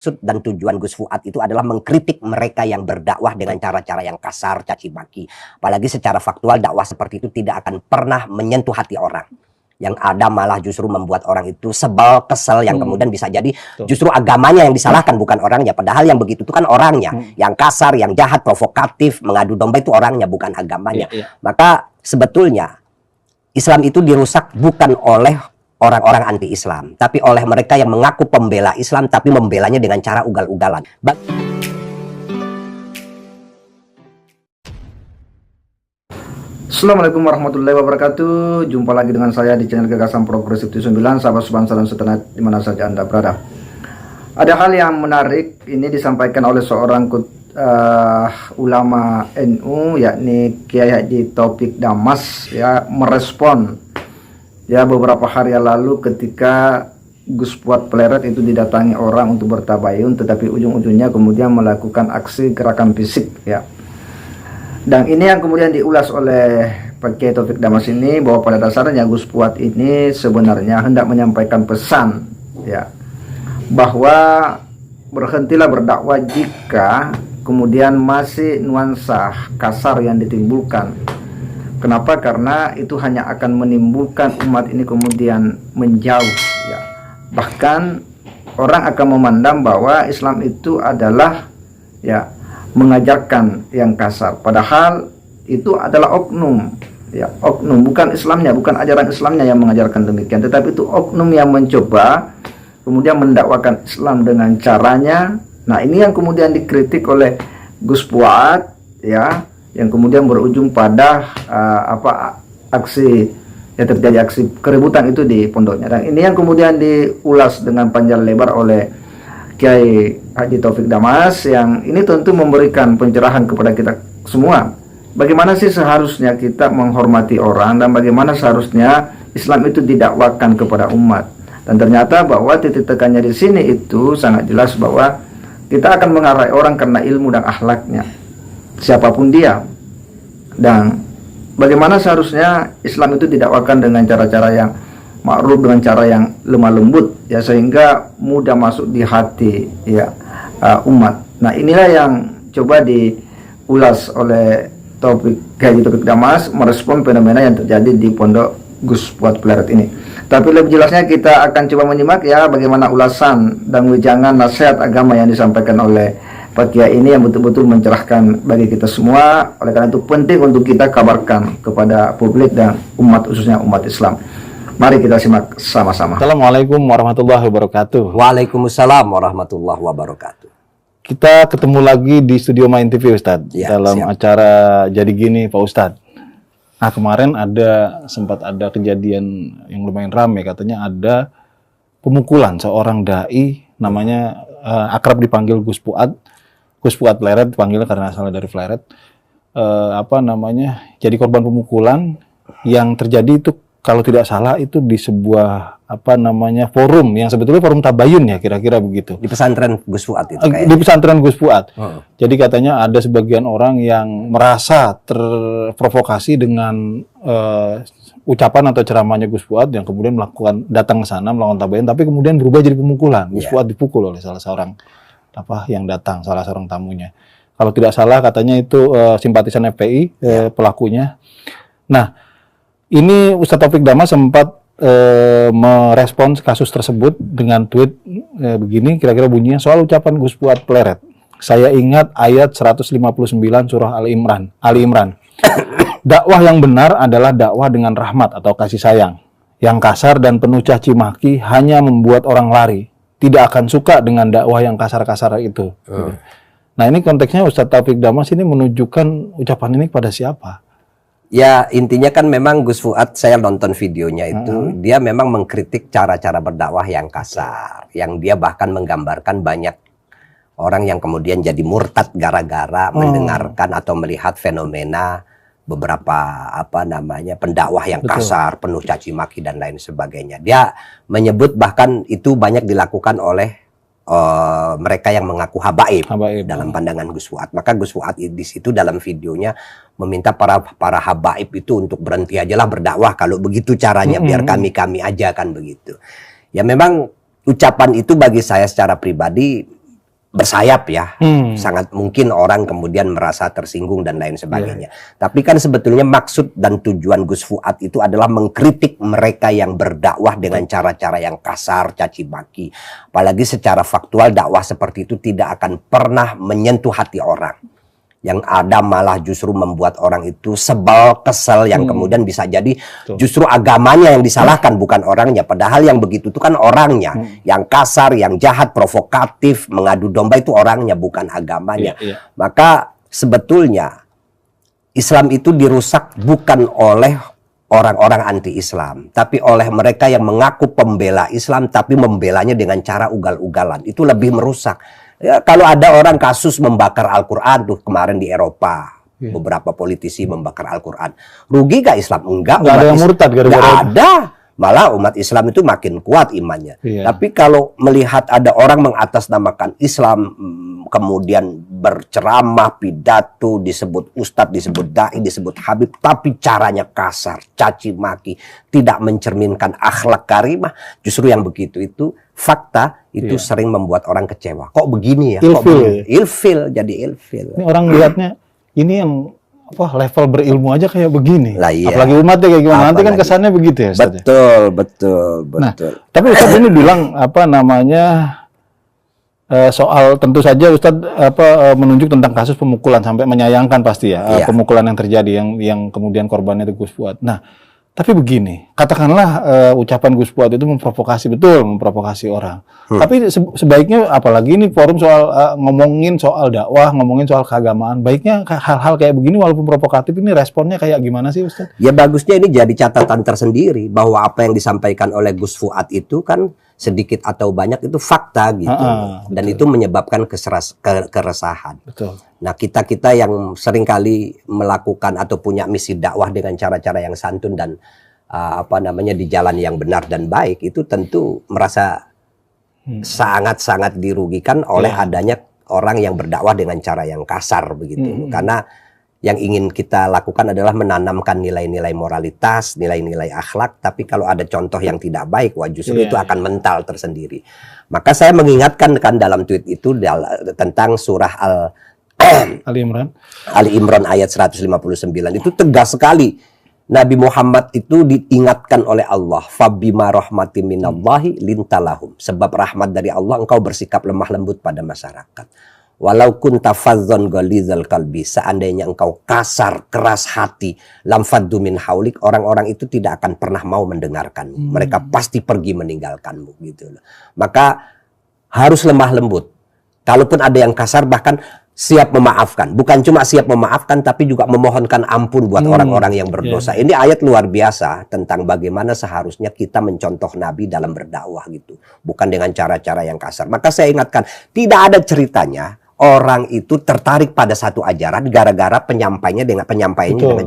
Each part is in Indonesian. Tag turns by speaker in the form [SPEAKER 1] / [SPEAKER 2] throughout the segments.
[SPEAKER 1] maksud dan tujuan Gus Fuad itu adalah mengkritik mereka yang berdakwah dengan cara-cara yang kasar, caci maki. Apalagi secara faktual dakwah seperti itu tidak akan pernah menyentuh hati orang. Yang ada malah justru membuat orang itu sebel, kesel, yang kemudian bisa jadi justru agamanya yang disalahkan, bukan orangnya. Padahal yang begitu itu kan orangnya. Yang kasar, yang jahat, provokatif, mengadu domba itu orangnya, bukan agamanya. Maka sebetulnya Islam itu dirusak bukan oleh orang-orang anti-Islam, tapi oleh mereka yang mengaku pembela Islam, tapi membelanya dengan cara ugal-ugalan.
[SPEAKER 2] Assalamualaikum warahmatullahi wabarakatuh. Jumpa lagi dengan saya di channel Gagasan Progresif 9, sahabat sebangsa dan setanah dimana saja Anda berada. Ada hal yang menarik ini disampaikan oleh seorang ulama NU, yakni Kiai Haji Taufik Damas, ya, merespon ya beberapa hari yang lalu ketika Gus Fuad Pleret itu didatangi orang untuk bertabayun, tetapi ujung-ujungnya kemudian melakukan aksi gerakan fisik, ya. Dan ini yang kemudian diulas oleh Pak Kiai Taufik Damas ini, bahwa pada dasarnya Gus Fuad ini sebenarnya hendak menyampaikan pesan, ya, bahwa berhentilah berdakwah jika kemudian masih nuansa kasar yang ditimbulkan. Kenapa? Karena itu hanya akan menimbulkan umat ini kemudian menjauh, ya. Bahkan orang akan memandang bahwa Islam itu adalah, ya, mengajarkan yang kasar. Padahal itu adalah oknum, ya, oknum, bukan Islamnya, bukan ajaran Islamnya yang mengajarkan demikian, tetapi itu oknum yang mencoba kemudian mendakwakan Islam dengan caranya. Nah, ini yang kemudian dikritik oleh Gus Fuad, ya, yang kemudian berujung pada aksi, ya, terjadi aksi keributan itu di pondoknya. Dan ini yang kemudian diulas dengan panjang lebar oleh Kiai Haji Taufik Damas, yang ini tentu memberikan pencerahan kepada kita semua. Bagaimana sih seharusnya kita menghormati orang, dan bagaimana seharusnya Islam itu didakwakan kepada umat. Dan ternyata bahwa titik tekannya di sini itu sangat jelas bahwa kita akan mengarai orang karena ilmu dan akhlaknya, siapapun dia. Dan bagaimana seharusnya Islam itu didakwakan dengan cara-cara yang ma'ruf, dengan cara yang lemah lembut, ya, sehingga mudah masuk di hati, ya, umat. Nah, inilah yang coba diulas oleh Kiai Taufik Damas merespon fenomena yang terjadi di pondok Gus Fuad Pleret ini. Tapi lebih jelasnya kita akan coba menyimak, ya, bagaimana ulasan dan wejangan nasihat agama yang disampaikan oleh Pak Kiai ini, yang betul-betul mencerahkan bagi kita semua. Oleh karena itu penting untuk kita kabarkan kepada publik dan umat, khususnya umat Islam. Mari kita simak sama-sama.
[SPEAKER 3] Assalamualaikum warahmatullahi wabarakatuh.
[SPEAKER 1] Waalaikumsalam warahmatullahi wabarakatuh.
[SPEAKER 3] Kita ketemu lagi di Studio Main TV, Ustadz,
[SPEAKER 1] ya,
[SPEAKER 3] dalam
[SPEAKER 1] siap.
[SPEAKER 3] acara Jadi Gini Pak Ustadz. Nah, kemarin sempat ada kejadian yang lumayan ramai, katanya ada pemukulan seorang dai, namanya akrab dipanggil Gus Fuad Pleret, dipanggilnya karena asalnya dari Pleret. Jadi korban pemukulan yang terjadi itu, kalau tidak salah itu di sebuah forum yang sebetulnya forum tabayun, ya, kira-kira begitu.
[SPEAKER 1] Di pesantren Gus Fuad itu
[SPEAKER 3] Di pesantren Gus Fuad. Jadi katanya ada sebagian orang yang merasa terprovokasi dengan ucapan atau ceramahnya Gus Fuad, yang kemudian datang ke sana melakukan tabayun, tapi kemudian berubah jadi pemukulan. Gus Fuad dipukul oleh salah seorang yang datang, salah seorang tamunya. Kalau tidak salah katanya itu simpatisan FPI, pelakunya. Nah, ini Ustadz Taufik Damas sempat merespons kasus tersebut dengan tweet begini, kira-kira bunyinya, soal ucapan Gus Fuad Pleret. Saya ingat ayat 159 surah Ali Imran. Dakwah yang benar adalah dakwah dengan rahmat atau kasih sayang. Yang kasar dan penuh caci maki hanya membuat orang lari. Tidak akan suka dengan dakwah yang kasar-kasar itu. Nah, ini konteksnya Ustadz Taufik Damas ini menunjukkan ucapan ini kepada siapa?
[SPEAKER 1] Ya, intinya kan memang Gus Fuad, saya nonton videonya itu, dia memang mengkritik cara-cara berdakwah yang kasar, yang dia bahkan menggambarkan banyak orang yang kemudian jadi murtad gara-gara mendengarkan atau melihat fenomena beberapa pendakwah yang kasar, penuh caci maki dan lain sebagainya. Dia menyebut bahkan itu banyak dilakukan oleh mereka yang mengaku habaib dalam pandangan Gus Fuad. Maka Gus Fuad di situ dalam videonya meminta para habaib itu untuk berhenti aja lah berdakwah kalau begitu caranya, biar kami aja kan begitu. Ya, memang ucapan itu bagi saya secara pribadi bersayap ya. Sangat mungkin orang kemudian merasa tersinggung dan lain sebagainya. Tapi kan sebetulnya maksud dan tujuan Gus Fuad itu adalah mengkritik mereka yang berdakwah dengan cara-cara yang kasar, caci maki. Apalagi secara faktual dakwah seperti itu tidak akan pernah menyentuh hati orang. Yang ada malah justru membuat orang itu sebel, kesel, yang kemudian bisa jadi justru agamanya yang disalahkan, bukan orangnya. Padahal yang begitu itu kan orangnya. Yang kasar, yang jahat, provokatif, mengadu domba itu orangnya, bukan agamanya. Maka sebetulnya Islam itu dirusak bukan oleh orang-orang anti-Islam, tapi oleh mereka yang mengaku pembela Islam, tapi membelanya dengan cara ugal-ugalan. Itu lebih merusak. Ya, kalau ada orang kasus membakar Al-Quran tuh kemarin di Eropa, beberapa politisi membakar Al-Quran, rugi gak Islam? Enggak,
[SPEAKER 3] ada yang murtad gara-gara
[SPEAKER 1] nggak
[SPEAKER 3] itu.
[SPEAKER 1] ada. Malah umat Islam itu makin kuat imannya. Tapi kalau melihat ada orang mengatasnamakan Islam, kemudian berceramah, pidato, disebut ustadz, disebut dai, disebut habib, tapi caranya kasar, caci maki, tidak mencerminkan akhlak karimah, justru yang begitu itu fakta itu sering membuat orang kecewa. Kok begini ya?
[SPEAKER 3] Ilfil.
[SPEAKER 1] Ilfil, jadi ilfil.
[SPEAKER 3] Ini orang lihatnya ini yang level berilmu aja kayak begini.
[SPEAKER 1] Lah, iya.
[SPEAKER 3] Apalagi umatnya kayak gimana? Nanti kan
[SPEAKER 1] Apalagi.
[SPEAKER 3] kesannya begitu ya, Ustaz.
[SPEAKER 1] Betul.
[SPEAKER 3] Nah, tapi Ustaz ini bilang soal tentu saja Ustaz menunjuk tentang kasus pemukulan, sampai menyayangkan pasti ya pemukulan yang terjadi yang kemudian korbannya itu Gus Fuad. Nah, tapi begini, katakanlah ucapan Gus Fuad itu memprovokasi orang. Tapi sebaiknya, apalagi ini forum soal ngomongin soal dakwah, ngomongin soal keagamaan, baiknya hal-hal kayak begini walaupun provokatif ini responnya kayak gimana sih Ustaz?
[SPEAKER 1] Ya bagusnya ini jadi catatan tersendiri bahwa apa yang disampaikan oleh Gus Fuad itu kan sedikit atau banyak itu fakta gitu. Dan itu menyebabkan keresahan.
[SPEAKER 3] Betul.
[SPEAKER 1] Nah, kita yang seringkali melakukan atau punya misi dakwah dengan cara-cara yang santun dan di jalan yang benar dan baik, itu tentu merasa sangat-sangat dirugikan oleh adanya orang yang berdakwah dengan cara yang kasar begitu. Karena yang ingin kita lakukan adalah menanamkan nilai-nilai moralitas, nilai-nilai akhlak, tapi kalau ada contoh yang tidak baik, justru itu akan mental tersendiri. Maka saya mengingatkan kan dalam tweet itu tentang surah Ali Imran ayat 159 itu tegas sekali. Nabi Muhammad itu diingatkan oleh Allah, fabima rahmatin minallahi lintalahum, sebab rahmat dari Allah engkau bersikap lemah lembut pada masyarakat. Walau kunta fazzon ghalizal qalbi, seandainya engkau kasar, keras hati, lam faddu min haulik, orang-orang itu tidak akan pernah mau mendengarkanmu. Mereka pasti pergi meninggalkanmu gitu loh. Maka harus lemah lembut. Kalaupun ada yang kasar, bahkan siap memaafkan. Bukan cuma siap memaafkan, tapi juga memohonkan ampun buat orang-orang yang berdosa. Ini ayat luar biasa tentang bagaimana seharusnya kita mencontoh Nabi dalam berdakwah gitu. Bukan dengan cara-cara yang kasar. Maka saya ingatkan, tidak ada ceritanya orang itu tertarik pada satu ajaran gara-gara penyampainya dengan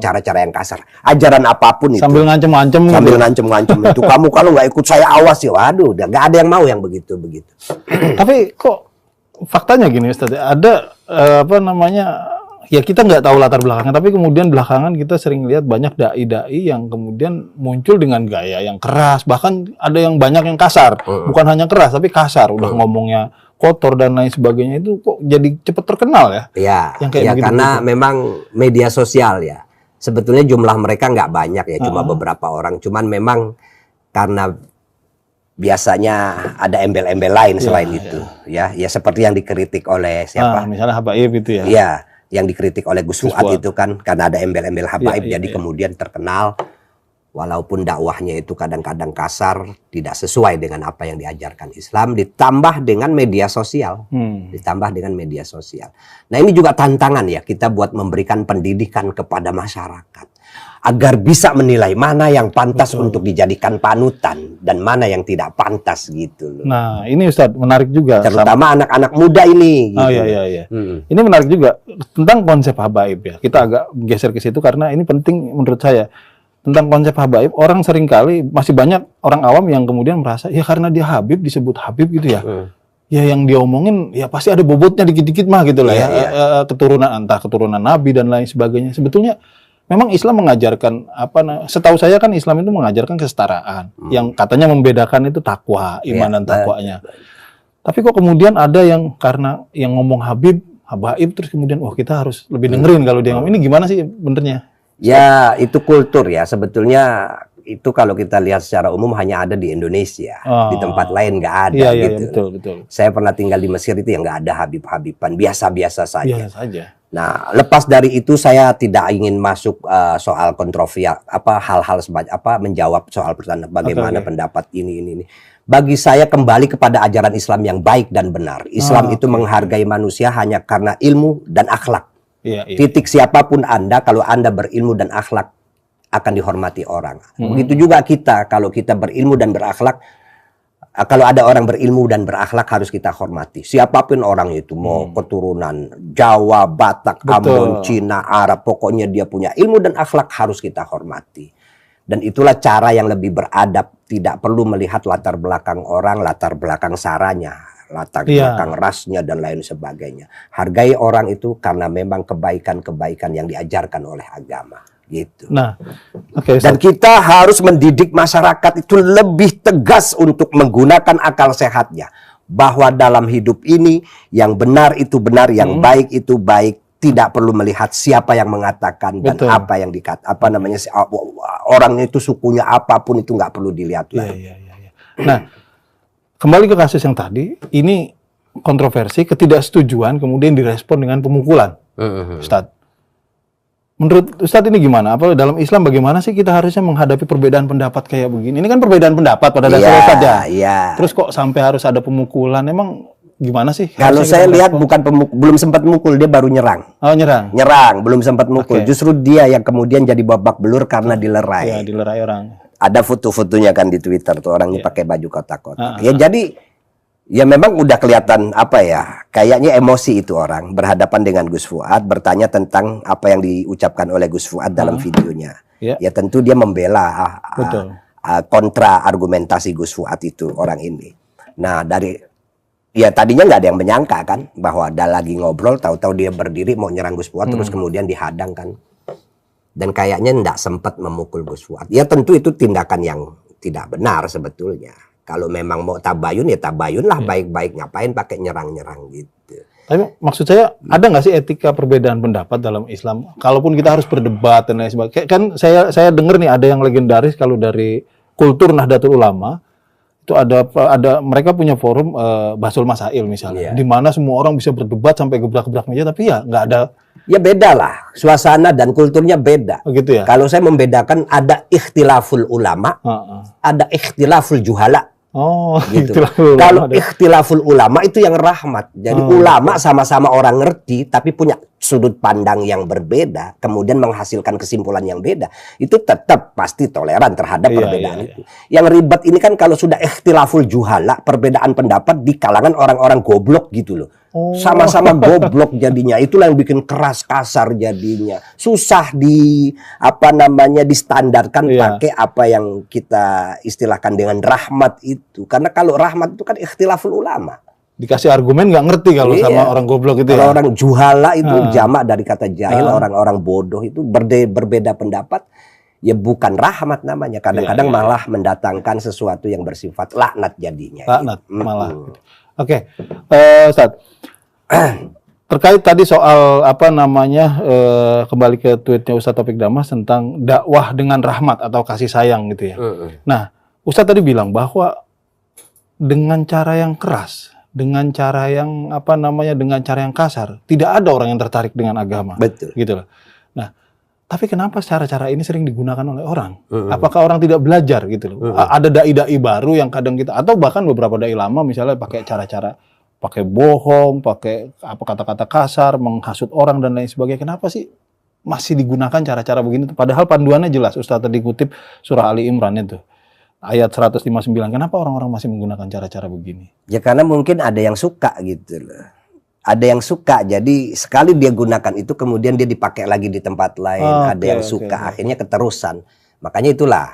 [SPEAKER 1] cara-cara yang kasar. Ajaran apapun itu.
[SPEAKER 3] Sambil ngancem-ngancem.
[SPEAKER 1] Itu. Kamu kalau nggak ikut saya awas ya. Waduh, nggak ada yang mau yang begitu-begitu.
[SPEAKER 3] Tapi kok faktanya gini Ustaz, ada ya kita nggak tahu latar belakangnya, tapi kemudian belakangan kita sering lihat banyak dai-dai yang kemudian muncul dengan gaya yang keras, bahkan ada yang banyak yang kasar, bukan hanya keras tapi kasar, udah ngomongnya kotor dan lain sebagainya, itu kok jadi cepat terkenal ya?
[SPEAKER 1] Iya, karena memang media sosial ya. Sebetulnya jumlah mereka nggak banyak ya, cuma beberapa orang. Cuman memang karena biasanya ada embel-embel lain selain itu. Ya seperti yang dikritik oleh siapa?
[SPEAKER 3] Misalnya Habaib itu ya.
[SPEAKER 1] Iya, yang dikritik oleh Gus Fuad itu kan karena ada embel-embel Habaib, jadi kemudian terkenal. Walaupun dakwahnya itu kadang-kadang kasar, tidak sesuai dengan apa yang diajarkan Islam, ditambah dengan media sosial. Nah, ini juga tantangan ya kita buat memberikan pendidikan kepada masyarakat agar bisa menilai mana yang pantas untuk dijadikan panutan dan mana yang tidak pantas gitu loh.
[SPEAKER 3] Nah, ini Ustadz menarik juga,
[SPEAKER 1] terutama anak-anak muda ini gitu.
[SPEAKER 3] Iya. Ini menarik juga tentang konsep habaib ya. Kita agak geser ke situ karena ini penting menurut saya. Tentang konsep habaib, orang seringkali masih banyak orang awam yang kemudian merasa ya karena dia Habib disebut Habib gitu ya. Ya yang dia omongin ya pasti ada bobotnya dikit-dikit mah gitu lah entah keturunan Nabi dan lain sebagainya. Sebetulnya memang Islam mengajarkan setahu saya kan Islam itu mengajarkan kesetaraan. Yang katanya membedakan itu takwa, iman dan takwanya. Tapi kok kemudian ada yang karena yang ngomong Habib, Habaib, terus kemudian wah kita harus lebih dengerin kalau dia ngomong. Ini gimana sih benernya?
[SPEAKER 1] Ya, itu kultur ya. Sebetulnya itu kalau kita lihat secara umum hanya ada di Indonesia. Di tempat lain nggak ada
[SPEAKER 3] Iya,
[SPEAKER 1] gitu.
[SPEAKER 3] betul, betul.
[SPEAKER 1] Saya pernah tinggal di Mesir itu yang nggak ada Habib-Habiban, biasa-biasa saja.
[SPEAKER 3] Biasa saja.
[SPEAKER 1] Nah, lepas dari itu saya tidak ingin masuk soal kontroversial hal-hal menjawab soal pertanyaan bagaimana pendapat ini. Bagi saya kembali kepada ajaran Islam yang baik dan benar. Islam itu menghargai manusia hanya karena ilmu dan akhlak.
[SPEAKER 3] Iya.
[SPEAKER 1] Titik siapapun Anda, kalau Anda berilmu dan akhlak akan dihormati orang. Begitu juga kita, kalau kita berilmu dan berakhlak, kalau ada orang berilmu dan berakhlak harus kita hormati. Siapapun orang itu, mau keturunan Jawa, Batak, Ambon, Cina, Arab, pokoknya dia punya ilmu dan akhlak harus kita hormati. Dan itulah cara yang lebih beradab. Tidak perlu melihat latar belakang orang, latar belakang saranya, latar belakang rasnya dan lain sebagainya. Hargai orang itu karena memang kebaikan-kebaikan yang diajarkan oleh agama. Gitu.
[SPEAKER 3] Nah,
[SPEAKER 1] dan kita harus mendidik masyarakat itu lebih tegas untuk menggunakan akal sehatnya. Bahwa dalam hidup ini yang benar itu benar, yang baik itu baik. Tidak perlu melihat siapa yang mengatakan dan apa yang orangnya itu sukunya apapun itu nggak perlu dilihat lagi.
[SPEAKER 3] Nah, kembali ke kasus yang tadi, ini kontroversi, ketidaksetujuan kemudian direspon dengan pemukulan, Ustadz. Menurut Ustadz ini gimana? Apa dalam Islam bagaimana sih kita harusnya menghadapi perbedaan pendapat kayak begini? Ini kan perbedaan pendapat pada dasarnya saja. Terus kok sampai harus ada pemukulan? Emang gimana sih?
[SPEAKER 1] Kalau saya lihat bukan belum sempat mukul, dia baru nyerang.
[SPEAKER 3] Oh, nyerang.
[SPEAKER 1] Nyerang, belum sempat mukul. Justru dia yang kemudian jadi babak belur karena dilerai.
[SPEAKER 3] Iya, dilerai orang.
[SPEAKER 1] Ada foto-fotonya kan di Twitter tuh orangnya pakai baju kotak-kotak. Ya jadi ya memang udah kelihatan kayaknya emosi itu orang berhadapan dengan Gus Fuad, bertanya tentang apa yang diucapkan oleh Gus Fuad dalam videonya. Ya tentu dia membela kontra argumentasi Gus Fuad itu orang ini. Nah, tadinya nggak ada yang menyangka kan bahwa ada lagi ngobrol, tahu-tahu dia berdiri mau nyerang Gus Fuad terus kemudian dihadang kan. Dan kayaknya nggak sempat memukul Gus Fuad. Ya tentu itu tindakan yang tidak benar sebetulnya. Kalau memang mau tabayun ya tabayun lah baik-baik, ngapain pakai nyerang-nyerang gitu.
[SPEAKER 3] Tapi maksud saya ada nggak sih etika perbedaan pendapat dalam Islam? Kalaupun kita harus berdebat dan lain sebagainya. Kan saya dengar nih ada yang legendaris kalau dari kultur Nahdlatul Ulama itu ada mereka punya forum Basul Masail misalnya, di mana semua orang bisa berdebat sampai gebrak-gebrak meja, tapi ya nggak ada.
[SPEAKER 1] Ya beda lah, suasana dan kulturnya beda.
[SPEAKER 3] Gitu ya.
[SPEAKER 1] Kalau saya membedakan ada ikhtilaful ulama, ada ikhtilaful juhala.
[SPEAKER 3] Oh,
[SPEAKER 1] gitu. Kalau ikhtilaful ulama itu yang rahmat. Jadi ulama sama-sama orang ngerti tapi punya sudut pandang yang berbeda, kemudian menghasilkan kesimpulan yang beda. Itu tetap pasti toleran terhadap perbedaan itu. Yang ribet ini kan kalau sudah ikhtilaful juhala, perbedaan pendapat di kalangan orang-orang goblok gitu loh. Sama-sama goblok jadinya. Itulah yang bikin keras kasar jadinya. Susah distandarkan pakai apa yang kita istilahkan dengan rahmat itu. Karena kalau rahmat itu kan ikhtilaful ulama.
[SPEAKER 3] Dikasih argumen nggak ngerti kalau sama orang goblok itu.
[SPEAKER 1] Kalau orang juhala itu jamak dari kata jahil, orang-orang bodoh itu berbeda pendapat. Ya bukan rahmat namanya. Kadang-kadang malah mendatangkan sesuatu yang bersifat laknat jadinya.
[SPEAKER 3] Laknat malah. Oke, Ustadz, terkait tadi soal kembali ke tweetnya Ustadz Taufik Damas tentang dakwah dengan rahmat atau kasih sayang gitu ya. Nah, Ustadz tadi bilang bahwa dengan cara yang keras, dengan cara yang dengan cara yang kasar, tidak ada orang yang tertarik dengan agama.
[SPEAKER 1] Betul.
[SPEAKER 3] Gitu loh. Nah, tapi kenapa cara-cara ini sering digunakan oleh orang? Apakah orang tidak belajar gitu loh? Ada dai-dai baru yang kadang kita, atau bahkan beberapa dai lama misalnya pakai cara-cara, pakai bohong, pakai kata-kata kasar, menghasut orang dan lain sebagainya. Kenapa sih masih digunakan cara-cara begini? Padahal panduannya jelas. Ustaz tadi kutip surah Ali Imran itu. Ayat 159. Kenapa orang-orang masih menggunakan cara-cara begini? Ya
[SPEAKER 1] karena mungkin ada yang suka gitu loh. Ada yang suka, jadi sekali dia gunakan itu kemudian dia dipakai lagi di tempat lain. Ada yang suka, akhirnya keterusan. Makanya itulah,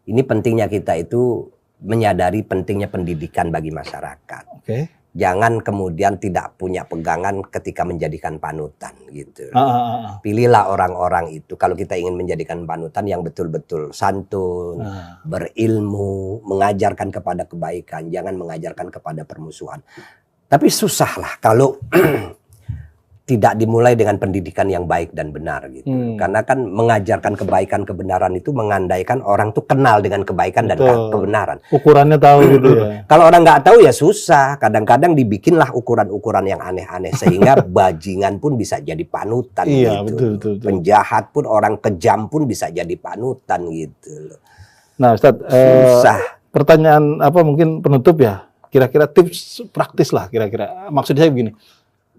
[SPEAKER 1] ini pentingnya kita itu menyadari pentingnya pendidikan bagi masyarakat. jangan kemudian tidak punya pegangan ketika menjadikan panutan gitu. Pilihlah orang-orang itu kalau kita ingin menjadikan panutan yang betul-betul santun, berilmu, mengajarkan kepada kebaikan, jangan mengajarkan kepada permusuhan. Tapi susahlah kalau tidak dimulai dengan pendidikan yang baik dan benar gitu. Karena kan mengajarkan kebaikan kebenaran itu mengandaikan orang tuh kenal dengan kebaikan dan kebenaran.
[SPEAKER 3] Ukurannya tahu gitu ya.
[SPEAKER 1] Kalau orang nggak tahu ya susah. Kadang-kadang dibikinlah ukuran-ukuran yang aneh-aneh sehingga bajingan pun bisa jadi panutan
[SPEAKER 3] Iya,
[SPEAKER 1] gitu.
[SPEAKER 3] betul.
[SPEAKER 1] Penjahat pun, orang kejam pun bisa jadi panutan gitu.
[SPEAKER 3] Nah, Ustadz, pertanyaan apa mungkin penutup ya? Kira-kira tips praktis lah kira-kira. Maksud saya begini.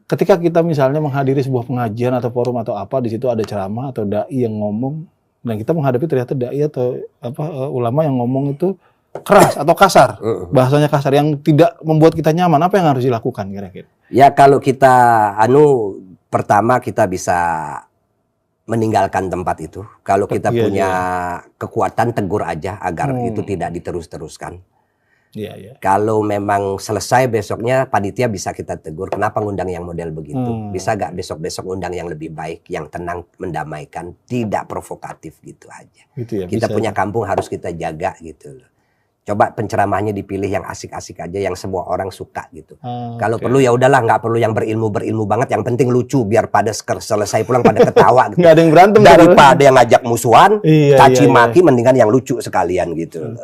[SPEAKER 3] Ketika kita misalnya menghadiri sebuah pengajian atau forum atau apa, di situ ada ceramah atau dai yang ngomong, dan kita menghadapi ternyata dai atau ulama yang ngomong itu keras atau kasar, bahasanya kasar yang tidak membuat kita nyaman, apa yang harus dilakukan kira-kira?
[SPEAKER 1] Ya kalau kita pertama kita bisa meninggalkan tempat itu. Kalau kita punya kekuatan tegur aja agar itu tidak diterus-teruskan.
[SPEAKER 3] Iya.
[SPEAKER 1] Kalau memang selesai besoknya panitia bisa kita tegur, kenapa ngundang yang model begitu? Bisa gak besok-besok ngundang yang lebih baik, yang tenang, mendamaikan, tidak provokatif gitu aja.
[SPEAKER 3] Gitu ya,
[SPEAKER 1] kita
[SPEAKER 3] bisa
[SPEAKER 1] punya kampung harus kita jaga gitu loh. Coba penceramahnya dipilih yang asik-asik aja, yang semua orang suka gitu. Kalau perlu ya udahlah, nggak perlu yang berilmu banget, yang penting lucu biar pada selesai pulang pada ketawa gitu.
[SPEAKER 3] Nggak ada yang berantem
[SPEAKER 1] daripada yang ngajak musuhan,
[SPEAKER 3] caci
[SPEAKER 1] maki, mendingan yang lucu sekalian gitu.